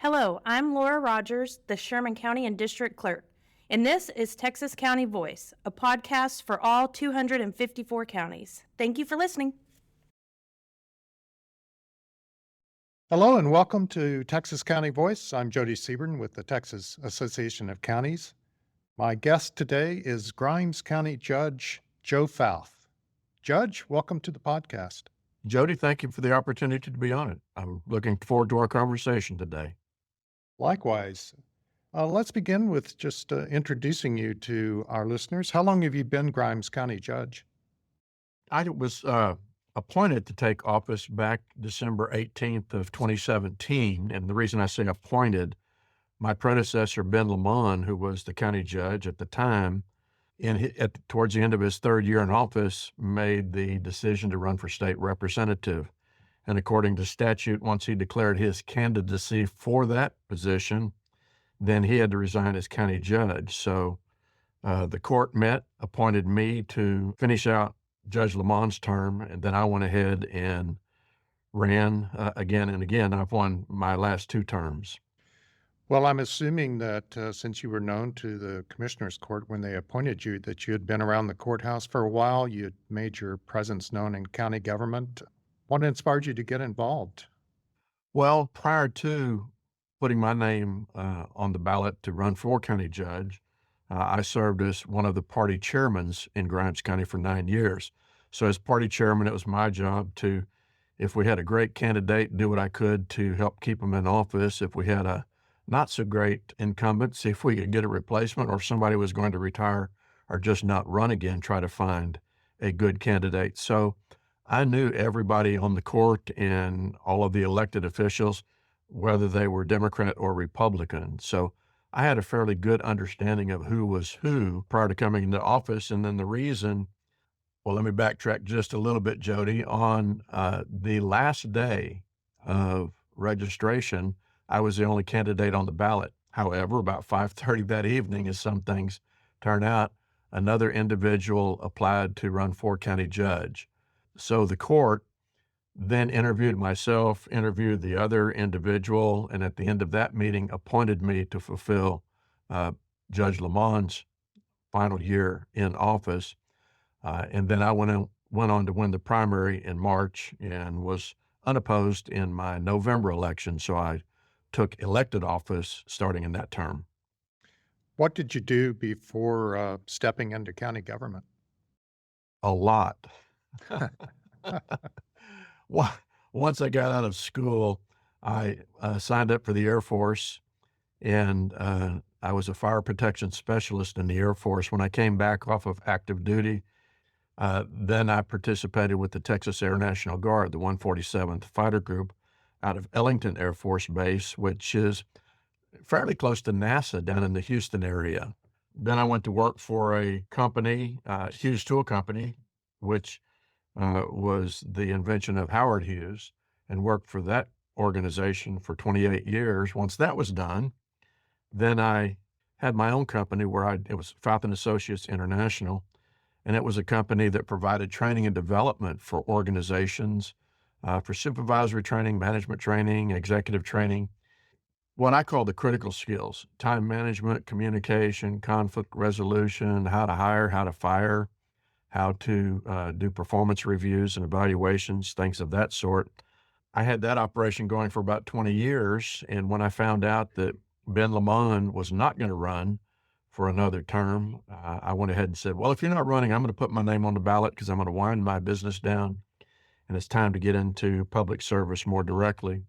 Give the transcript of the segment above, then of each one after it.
Hello, I'm Laura Rogers, the Sherman County and District Clerk, and this is Texas County Voice, a podcast for all 254 counties. Thank you for listening. Hello and welcome to Texas County Voice. I'm Jody Seaborn with the Texas Association of Counties. My guest today is Grimes County Judge Joe Fauth. Judge, welcome to the podcast. Jody, thank you for the opportunity to be on it. I'm looking forward to our conversation today. Likewise. Let's begin with just introducing you to our listeners. How long have you been Grimes County Judge? I was appointed to take office back December 18th of 2017. And the reason I say appointed, my predecessor, Ben Lamont, who was the county judge at the time, towards the end of his third year in office, made the decision to run for state representative. And according to statute, once he declared his candidacy for that position, then he had to resign as county judge. So the court met, appointed me to finish out Judge Lamont's term, and then I went ahead and ran again and again. I've won my last two terms. Well, I'm assuming that since you were known to the Commissioner's Court when they appointed you, that you had been around the courthouse for a while. You had made your presence known in county government. What inspired you to get involved? Well, prior to putting my name on the ballot to run for county judge, I served as one of the party chairmen in Grimes County for 9 years. So as party chairman, it was my job to, if we had a great candidate, do what I could to help keep them in office. If we had a not so great incumbent, see if we could get a replacement, or if somebody was going to retire or just not run again, try to find a good candidate. So I knew everybody on the court and all of the elected officials, whether they were Democrat or Republican. So I had a fairly good understanding of who was who prior to coming into office. And then the reason, well, let me backtrack just a little bit, Jody. On the last day of registration, I was the only candidate on the ballot. However, about 5:30 that evening, as some things turn out, another individual applied to run for county judge. So the court then interviewed myself, interviewed the other individual, and at the end of that meeting, appointed me to fulfill Judge Lamont's final year in office. And then I went on to win the primary in March and was unopposed in my November election. So I took elected office starting in that term. What did you do before stepping into county government? A lot. Once I got out of school, I signed up for the Air Force, and I was a fire protection specialist in the Air Force. When I came back off of active duty, then I participated with the Texas Air National Guard, the 147th Fighter Group, out of Ellington Air Force Base, which is fairly close to NASA down in the Houston area. Then I went to work for a company, Hughes Tool Company, which was the invention of Howard Hughes, and worked for that organization for 28 years. Once that was done, then I had my own company it was Fauth and Associates International, and it was a company that provided training and development for organizations, for supervisory training, management training, executive training, what I call the critical skills: time management, communication, conflict resolution, how to hire, how to fire, how to do performance reviews and evaluations, things of that sort. I had that operation going for about 20 years. And when I found out that Ben Lamont was not going to run for another term, I went ahead and said, well, if you're not running, I'm going to put my name on the ballot because I'm going to wind my business down. And it's time to get into public service more directly.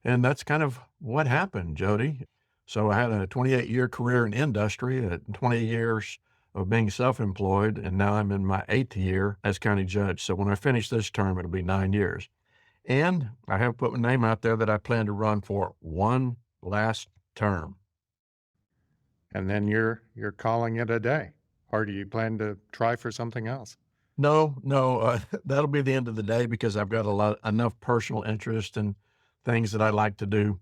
And that's kind of what happened, Jody. So I had a 28-year career in industry, 20 years of being self-employed, and now I'm in my 8th year as county judge. So when I finish this term, it'll be 9 years. And I have put my name out there that I plan to run for one last term. And then you're calling it a day, or do you plan to try for something else? No, that'll be the end of the day because I've got enough personal interest in things that I like to do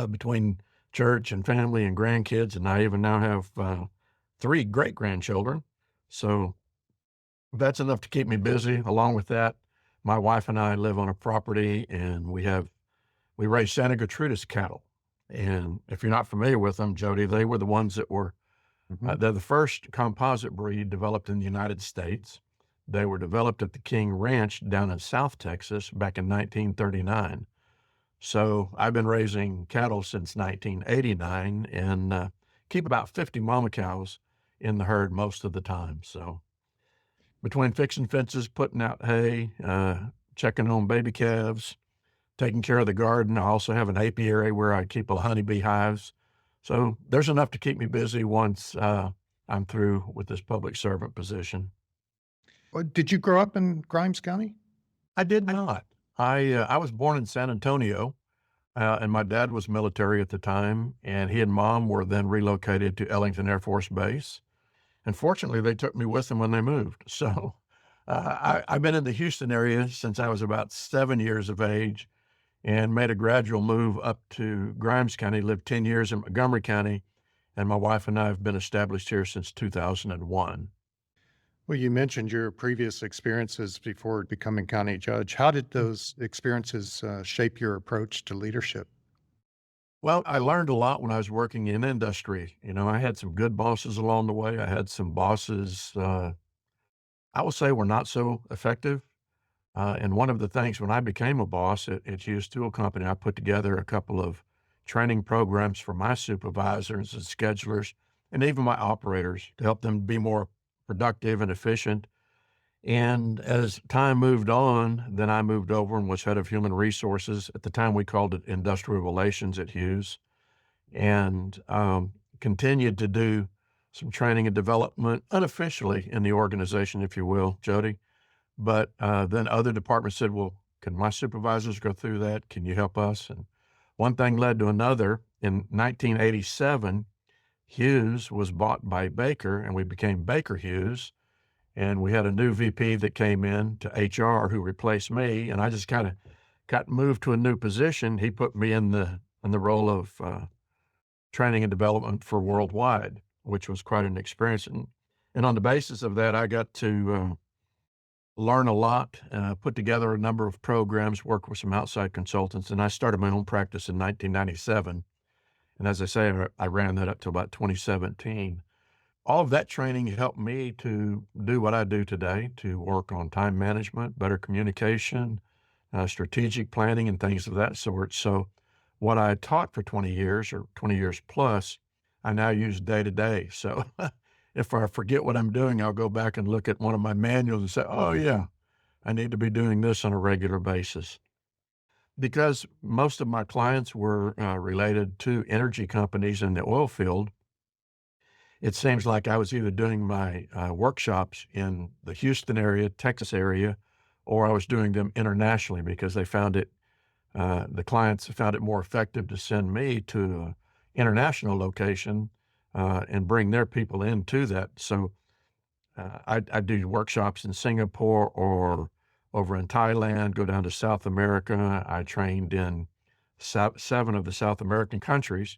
between church and family and grandkids, and I even now have 3 great-grandchildren. So that's enough to keep me busy. Along with that, my wife and I live on a property, and we raise Santa Gertrudis cattle. And if you're not familiar with them, Jody, they were the ones that were, Mhm. they're the first composite breed developed in the United States. They were developed at the King Ranch down in South Texas back in 1939. So I've been raising cattle since 1989 and keep about 50 mama cows in the herd most of the time. So between fixing fences, putting out hay, checking on baby calves, taking care of the garden, I also have an apiary where I keep a honeybee hives. So there's enough to keep me busy once I'm through with this public servant position. Did you grow up in Grimes County? I did not. I was born in San Antonio. And my dad was military at the time, and he and mom were then relocated to Ellington Air Force Base. And fortunately, they took me with them when they moved. So I've been in the Houston area since I was about 7 years of age and made a gradual move up to Grimes County, lived 10 years in Montgomery County, and my wife and I have been established here since 2001. Well, you mentioned your previous experiences before becoming county judge. How did those experiences shape your approach to leadership? Well, I learned a lot when I was working in industry. I had some good bosses along the way. I had some bosses, I will say, were not so effective. And one of the things when I became a boss at Hughes Tool Company, I put together a couple of training programs for my supervisors and schedulers and even my operators to help them be more productive and efficient. And as time moved on, then I moved over and was head of human resources. At the time, we called it industrial relations at Hughes, and continued to do some training and development unofficially in the organization, if you will, Jody. But then other departments said, well, can my supervisors go through that? Can you help us? And one thing led to another. In 1987, Hughes was bought by Baker, and we became Baker Hughes. And we had a new VP that came in to HR who replaced me, and I just kind of got moved to a new position. He put me in the role of training and development for worldwide, which was quite an experience. And on the basis of that, I got to learn a lot, put together a number of programs, work with some outside consultants, and I started my own practice in 1997. And as I say, I ran that up to about 2017. All of that training helped me to do what I do today, to work on time management, better communication, strategic planning, and things of that sort. So what I taught for 20 years or 20 years plus, I now use day to day. So if I forget what I'm doing, I'll go back and look at one of my manuals and say, oh, yeah, I need to be doing this on a regular basis. Because most of my clients were related to energy companies in the oil field, it seems like I was either doing my workshops in the Houston area, Texas area, or I was doing them internationally because they found it, the clients found it more effective to send me to an international location and bring their people into that. So I do workshops in Singapore or over in Thailand, go down to South America. I trained in 7 of the South American countries.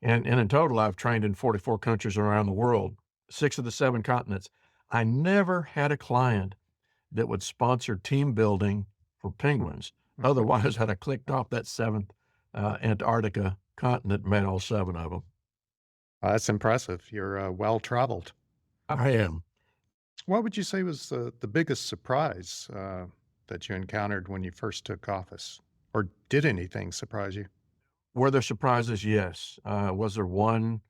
And in total, I've trained in 44 countries around the world, 6 of the 7 continents. I never had a client that would sponsor team building for penguins. Otherwise, I'd have clicked off that 7th Antarctica continent, and made all 7 of them. That's impressive. You're well-traveled. I am. What would you say was the biggest surprise that you encountered when you first took office? Or did anything surprise you? Were there surprises? Yes. Was there one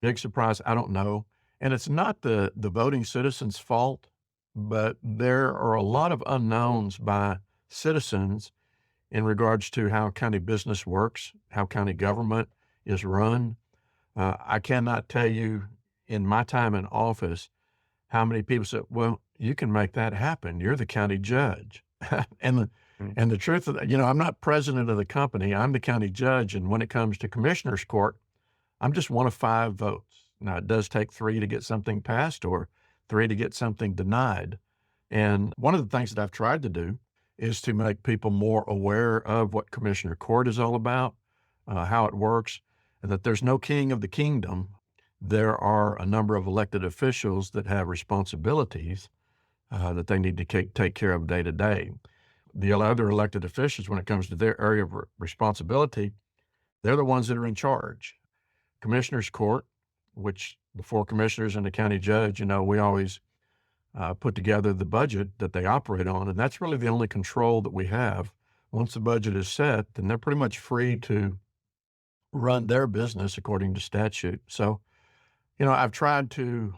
big surprise? I don't know. And it's not the voting citizens' fault, but there are a lot of unknowns by citizens in regards to how county business works, how county government is run. I cannot tell you in my time in office how many people said, well, you can make that happen. You're the county judge. and the, Mm. and the truth of that, I'm not president of the company. I'm the county judge. And when it comes to commissioner's court, I'm just one of 5 votes. Now, it does take 3 to get something passed or 3 to get something denied. And one of the things that I've tried to do is to make people more aware of what commissioner court is all about, how it works, and that there's no king of the kingdom. There are a number of elected officials that have responsibilities that they need to take care of day to day. The other elected officials, when it comes to their area of responsibility, They're the ones that are in charge. Commissioner's Court, which the 4 commissioners and the county judge, we always put together the budget that they operate on, and that's really the only control that we have. Once the budget is set, then they're pretty much free to run their business according to statute. So, I've tried to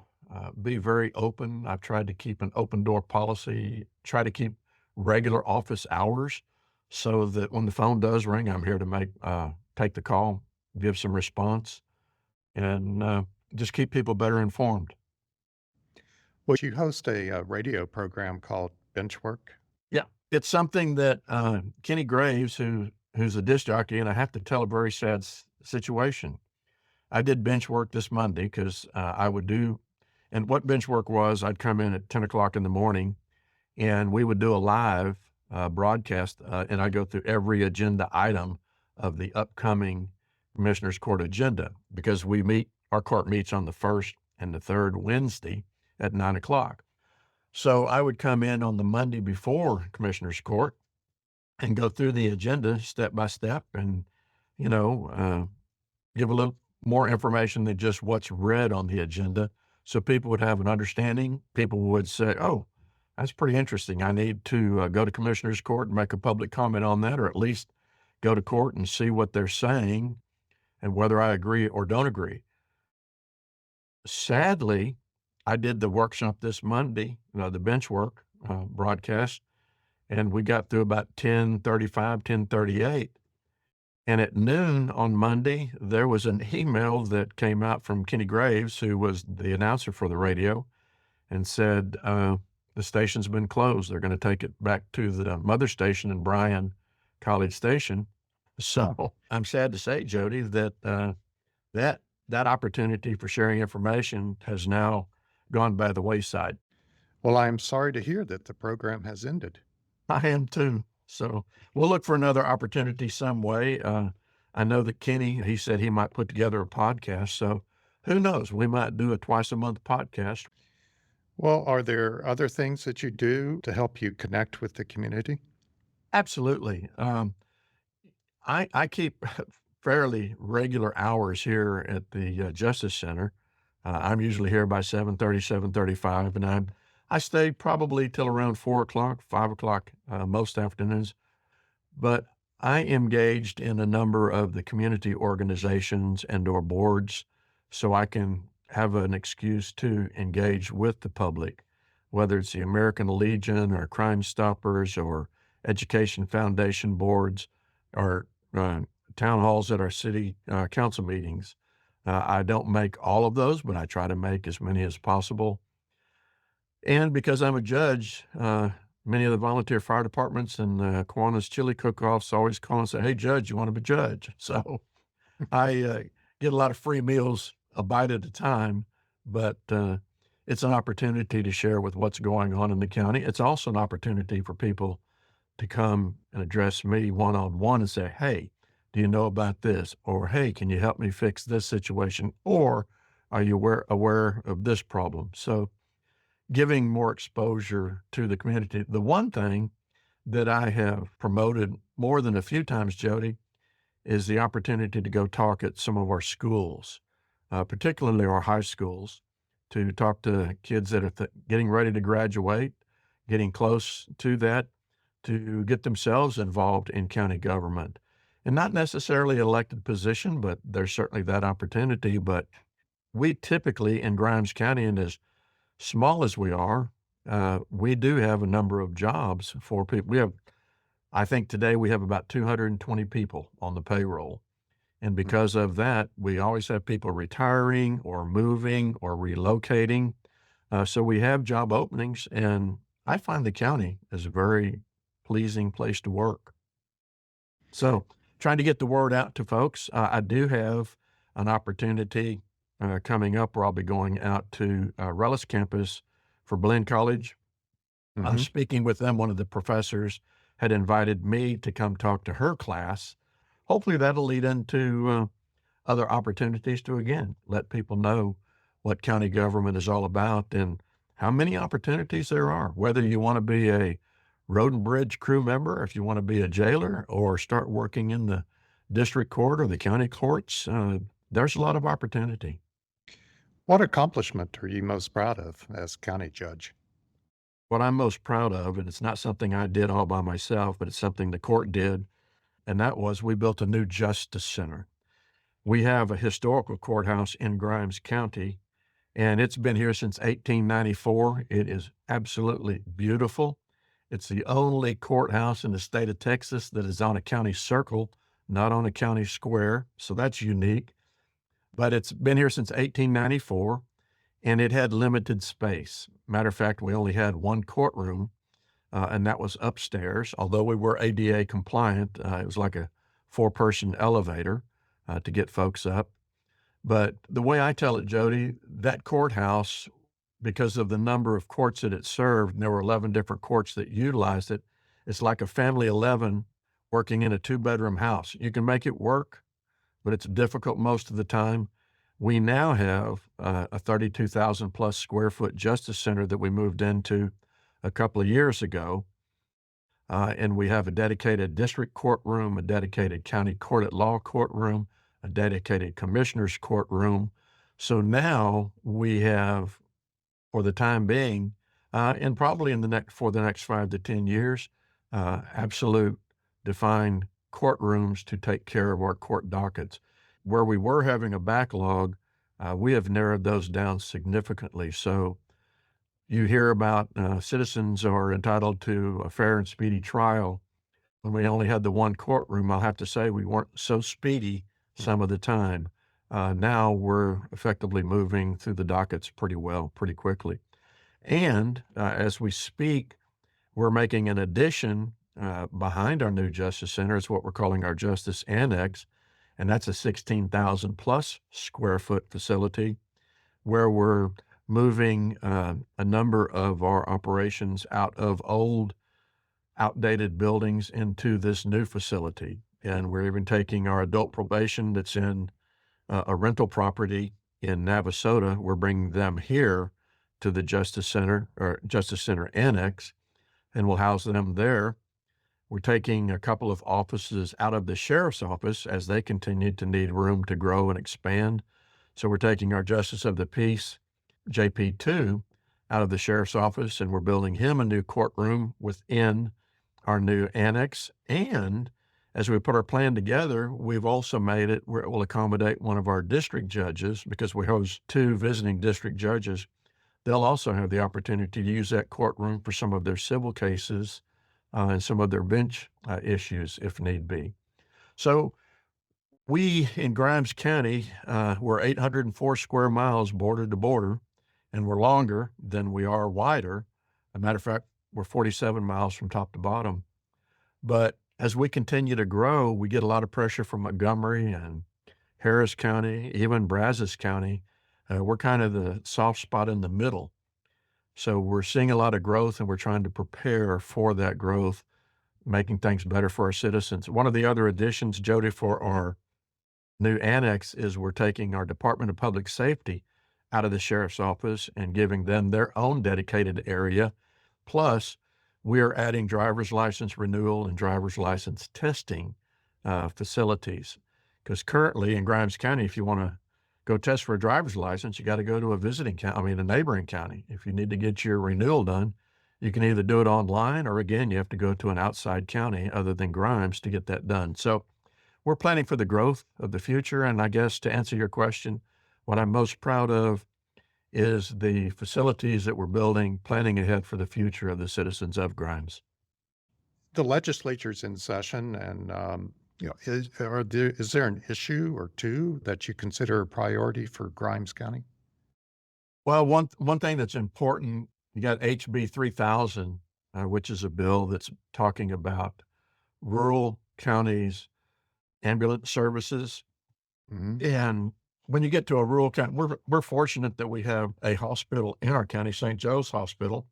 be very open. I've tried to keep an open door policy, try to keep regular office hours so that when the phone does ring, I'm here to take the call, give some response, and just keep people better informed. Well, you host a radio program called Benchwork. Yeah, it's something that Kenny Graves, who's a disc jockey, and I have to tell a very sad situation. I did bench work this Monday because I would do, and what bench work was, I'd come in at 10 o'clock in the morning, and we would do a live broadcast, and I go through every agenda item of the upcoming Commissioners Court agenda because our court meets on the first and the third Wednesday at 9 o'clock. So I would come in on the Monday before Commissioners Court and go through the agenda step by step and, give a little more information than just what's read on the agenda so people would have an understanding. People would say, oh, that's pretty interesting. I need to go to Commissioners Court and make a public comment on that, or at least go to court and see what they're saying and whether I agree or don't agree. Sadly, I did the workshop this Monday, the bench work broadcast, and we got through about 10:35, 10:38. And at noon on Monday, there was an email that came out from Kenny Graves, who was the announcer for the radio, and said, the station's been closed. They're going to take it back to the mother station in Bryan College Station. So I'm sad to say, Jody, that that opportunity for sharing information has now gone by the wayside. Well, I am sorry to hear that the program has ended. I am too. So we'll look for another opportunity some way. I know that Kenny, he said he might put together a podcast. So who knows? We might do a twice a month podcast. Well, are there other things that you do to help you connect with the community? Absolutely. I keep fairly regular hours here at the Justice Center. I'm usually here by 7:30, 7:35, and I stay probably till around 4 o'clock, 5 o'clock most afternoons. But I engaged in a number of the community organizations and or boards so I can have an excuse to engage with the public, whether it's the American Legion or Crime Stoppers or Education Foundation boards or town halls at our city council meetings. I don't make all of those, but I try to make as many as possible. And because I'm a judge, many of the volunteer fire departments and Kiwanis chili cook-offs always call and say, hey, Judge, you want to be judge? So I get a lot of free meals, a bite at a time, but it's an opportunity to share with what's going on in the county. It's also an opportunity for people to come and address me one-on-one and say, hey, do you know about this? Or, hey, can you help me fix this situation? Or are you aware of this problem? So giving more exposure to the community. The one thing that I have promoted more than a few times, Jody, is the opportunity to go talk at some of our schools, particularly our high schools, to talk to kids that are getting ready to graduate, getting close to that, to get themselves involved in county government. And not necessarily an elected position, but there's certainly that opportunity. But we typically in Grimes County, and as small as we are, we do have a number of jobs for people. I think today we have about 220 people on the payroll. And because of that, we always have people retiring or moving or relocating. So we have job openings, and I find the county is a very pleasing place to work. So trying to get the word out to folks. I do have an opportunity coming up where I'll be going out to Rellis campus for Blinn College. Speaking with them, one of the professors had invited me to come talk to her class. Hopefully that'll lead into other opportunities to, again, let people know what county government is all about and how many opportunities there are, whether you want to be a road and bridge crew member, if you want to be a jailer, or start working in the district court or the county courts, there's a lot of opportunity. What accomplishment are you most proud of as county judge? What I'm most proud of, and it's not something I did all by myself, but it's something the court did, and that was we built a new justice center. We have a historical courthouse in Grimes County, and it's been here since 1894. It is absolutely beautiful. It's the only courthouse in the state of Texas that is on a county circle, not on a county square. So that's unique. But it's been here since 1894, and it had limited space. Matter of fact, we only had one courtroom, and that was upstairs. Although we were ADA compliant, it was like a four-person elevator to get folks up. But the way I tell it, Jody, that courthouse, because of the number of courts that it served, and there were 11 different courts that utilized it, it's like a family 11 working in a two-bedroom house. You can make it work, but it's difficult most of the time. We now have a 32,000 plus square foot justice center that we moved into a couple of years ago. And we have a dedicated district courtroom, a dedicated county court at law courtroom, a dedicated commissioner's courtroom. So now we have, for the time being, and probably for the next 5 to 10 years, absolute defined courtrooms to take care of our court dockets. Where we were having a backlog, we have narrowed those down significantly. So you hear about citizens are entitled to a fair and speedy trial. When we only had the one courtroom, I'll have to say we weren't so speedy some of the time. Now we're effectively moving through the dockets pretty well, pretty quickly. And as we speak, we're making an addition behind our new Justice Center. It's what we're calling our Justice Annex, and that's a 16,000 plus square foot facility where we're moving a number of our operations out of old, outdated buildings into this new facility. And we're even taking our adult probation that's in a rental property in Navasota. We're bringing them here to the Justice Center or Justice Center Annex, and we'll house them there. We're taking a couple of offices out of the sheriff's office as they continue to need room to grow and expand. So we're taking our Justice of the Peace, JP2, out of the sheriff's office, and we're building him a new courtroom within our new annex. And as we put our plan together, we've also made it where it will accommodate one of our district judges, because we host 2 visiting district judges. They'll also have the opportunity to use that courtroom for some of their civil cases and some of their bench issues if need be. So we in Grimes County, we're 804 square miles border to border, and we're longer than we are wider. As a matter of fact, we're 47 miles from top to bottom. But as we continue to grow, we get a lot of pressure from Montgomery and Harris County, even Brazos County. We're kind of the soft spot in the middle. So we're seeing a lot of growth, and we're trying to prepare for that growth, making things better for our citizens. One of the other additions, Jody, for our new annex is we're taking our Department of Public Safety out of the sheriff's office and giving them their own dedicated area. Plus, we are adding driver's license renewal and driver's license testing facilities. Because currently in Grimes County, if you want to go test for a driver's license, you got to go to a neighboring county. If you need to get your renewal done, you can either do it online or, again, you have to go to an outside county other than Grimes to get that done. So we're planning for the growth of the future. And I guess to answer your question, what I'm most proud of is the facilities that we're building, planning ahead for the future of the citizens of Grimes. The legislature's in session, and is there an issue or two that you consider a priority for Grimes County? Well, one thing that's important, you got HB 3000, which is a bill that's talking about rural counties, ambulance services. Mhm. And when you get to a rural county, we're fortunate that we have a hospital in our county, St. Joe's Hospital.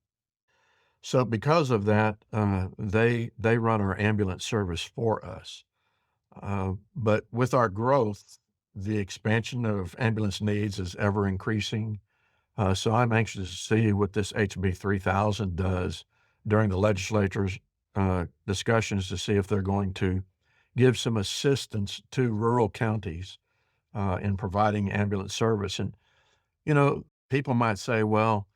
So because of that, they run our ambulance service for us. But with our growth, the expansion of ambulance needs is ever increasing. So I'm anxious to see what this HB 3000 does during the legislature's discussions to see if they're going to give some assistance to rural counties in providing ambulance service. And, people might say, well,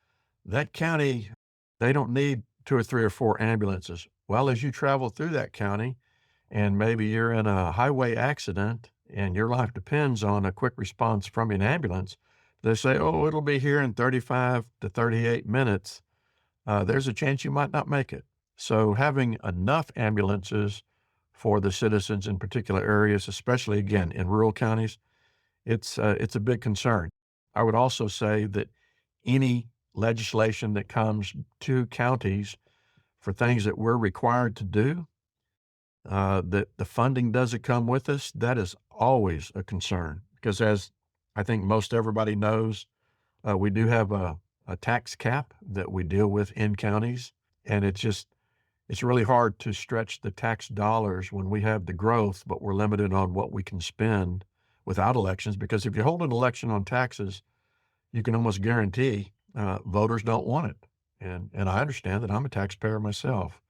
that county, they don't need two or three or four ambulances. Well, as you travel through that county and maybe you're in a highway accident and your life depends on a quick response from an ambulance, they say, oh, it'll be here in 35 to 38 minutes. There's a chance you might not make it. So having enough ambulances for the citizens in particular areas, especially again in rural counties, it's a big concern. I would also say that any legislation that comes to counties for things that we're required to do, that the funding doesn't come with us, that is always a concern. Because as I think most everybody knows, we do have a tax cap that we deal with in counties, and it's really hard to stretch the tax dollars when we have the growth, but we're limited on what we can spend without elections. Because if you hold an election on taxes, you can almost guarantee voters don't want it. And I understand that I'm a taxpayer myself,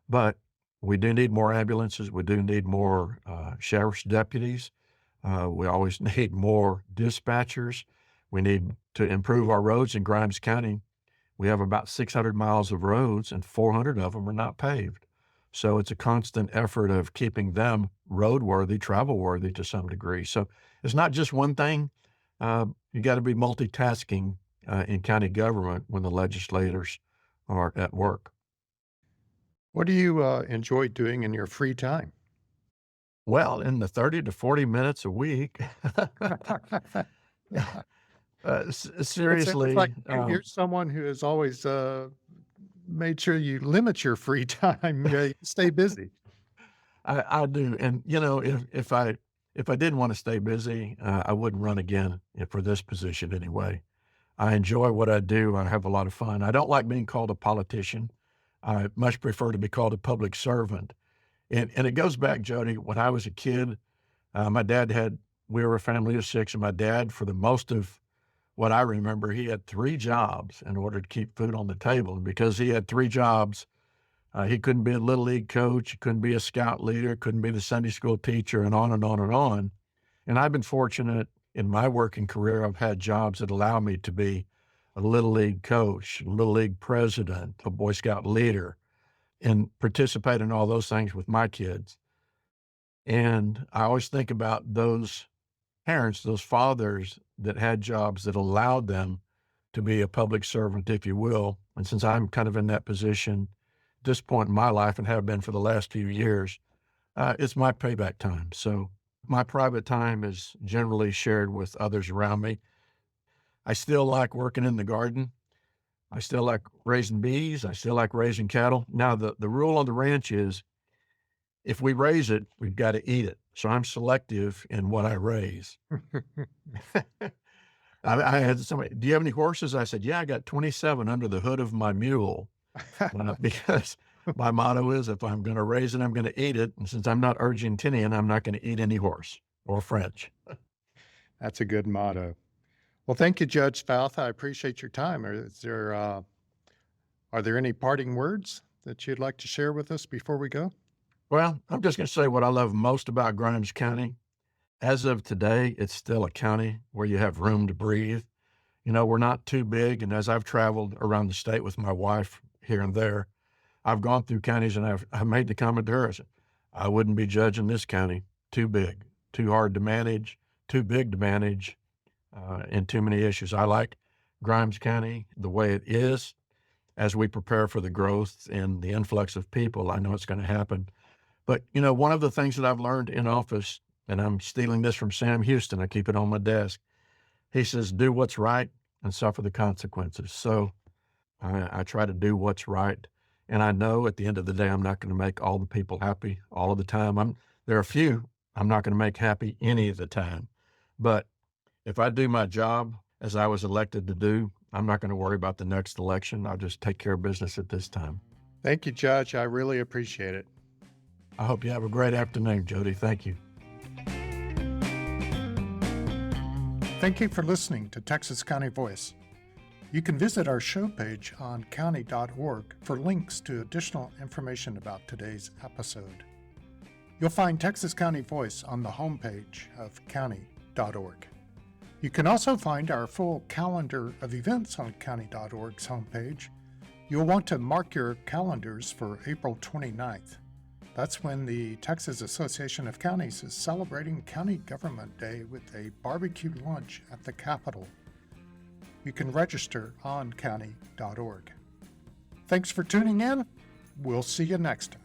but we do need more ambulances. We do need more sheriff's deputies. We always need more dispatchers. We need to improve our roads in Grimes County. We have about 600 miles of roads and 400 of them are not paved. So it's a constant effort of keeping them roadworthy, travel-worthy to some degree. So it's not just one thing. You got to be multitasking in county government when the legislators are at work. What do you enjoy doing in your free time? Well, in the 30 to 40 minutes a week, It seriously, sounds like you're someone who has always made sure you limit your free time, stay busy. I do. And, if I didn't want to stay busy, I wouldn't run again for this position anyway. I enjoy what I do. I have a lot of fun. I don't like being called a politician. I much prefer to be called a public servant. And it goes back, Jody, when I was a kid, we were a family of six, and my dad, for the most of what I remember, he had three jobs in order to keep food on the table. And because he had three jobs, he couldn't be a little league coach, he couldn't be a scout leader, couldn't be the Sunday school teacher, and on and on and on. And I've been fortunate in my working career. I've had jobs that allow me to be a little league coach, a little league president, a Boy Scout leader, and participate in all those things with my kids. And I always think about those parents, those fathers that had jobs that allowed them to be a public servant, if you will. And since I'm kind of in that position at this point in my life and have been for the last few years, it's my payback time. So my private time is generally shared with others around me. I still like working in the garden. I still like raising bees. I still like raising cattle. Now, the rule on the ranch is if we raise it, we've got to eat it. So I'm selective in what I raise. I had somebody, do you have any horses? I said, yeah, I got 27 under the hood of my mule. Because my motto is if I'm going to raise it, I'm going to eat it. And since I'm not Argentinian, I'm not going to eat any horse or French. That's a good motto. Well, thank you, Judge Fauth. I appreciate your time. Are there any parting words that you'd like to share with us before we go? Well, I'm just going to say what I love most about Grimes County. As of today, it's still a county where you have room to breathe. We're not too big. And as I've traveled around the state with my wife here and there, I've gone through counties and I've made the comment to her, I wouldn't be judging this county. Too big, too hard to manage, too big to manage, and too many issues. I like Grimes County the way it is. As we prepare for the growth and the influx of people, I know it's going to happen. But, one of the things that I've learned in office, and I'm stealing this from Sam Houston, I keep it on my desk. He says, do what's right and suffer the consequences. So I try to do what's right. And I know at the end of the day, I'm not going to make all the people happy all of the time. There are a few I'm not going to make happy any of the time. But if I do my job as I was elected to do, I'm not going to worry about the next election. I'll just take care of business at this time. Thank you, Judge. I really appreciate it. I hope you have a great afternoon, Jody. Thank you. Thank you for listening to Texas County Voice. You can visit our show page on county.org for links to additional information about today's episode. You'll find Texas County Voice on the homepage of county.org. You can also find our full calendar of events on county.org's homepage. You'll want to mark your calendars for April 29th. That's when the Texas Association of Counties is celebrating County Government Day with a barbecue lunch at the Capitol. You can register on county.org. Thanks for tuning in. We'll see you next time.